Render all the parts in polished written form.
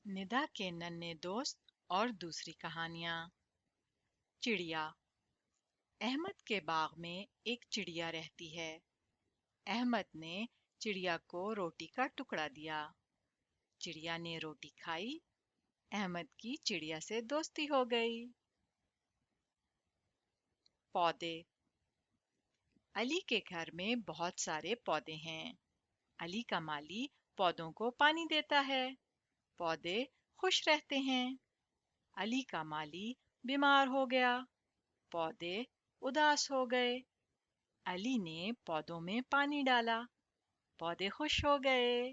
निदा के नन्हे दोस्त और दूसरी कहानियां। चिड़िया। अहमद के बाग में एक चिड़िया रहती है। अहमद ने चिड़िया को रोटी का टुकड़ा दिया। चिड़िया ने रोटी खाई। अहमद की चिड़िया से दोस्ती हो गई। पौधे। अली के घर में बहुत सारे पौधे हैं। अली का माली पौधों को पानी देता है। पौधे खुश रहते हैं। अली का माली बीमार हो गया। पौधे उदास हो गए। अली ने पौधों में पानी डाला। पौधे खुश हो गए।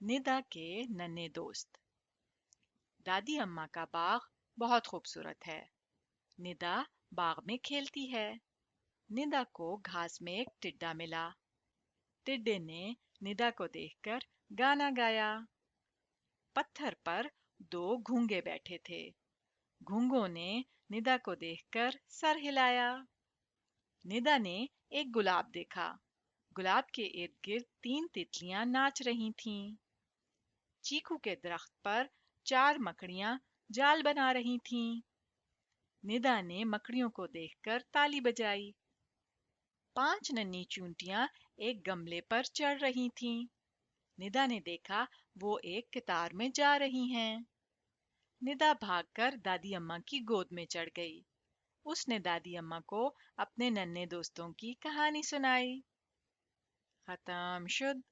निदा के नन्हे दोस्त। दादी अम्मा का बाग बहुत खूबसूरत है। निदा बाग में खेलती है। निदा को घास में एक टिड्डा मिला। टिड्डे ने निदा को देखकर गाना गाया। पत्थर पर दो घूंगे बैठे थे। घूंगों ने निदा को देखकर सर हिलाया। निदा ने एक गुलाब देखा। गुलाब के इर्द गिर्द 3 तितलियां नाच रही थीं। चीकू के दरख्त पर 4 मकड़ियां जाल बना रही थीं। निदा ने मकड़ियों को देखकर ताली बजाई। 5 नन्ही चूंटियां एक गमले पर चढ़ रही थीं। निदा ने देखा वो एक कितार में जा रही हैं। निदा भागकर दादी अम्मा की गोद में चढ़ गई। उसने दादी अम्मा को अपने नन्हे दोस्तों की कहानी सुनाई। खत्म शुद।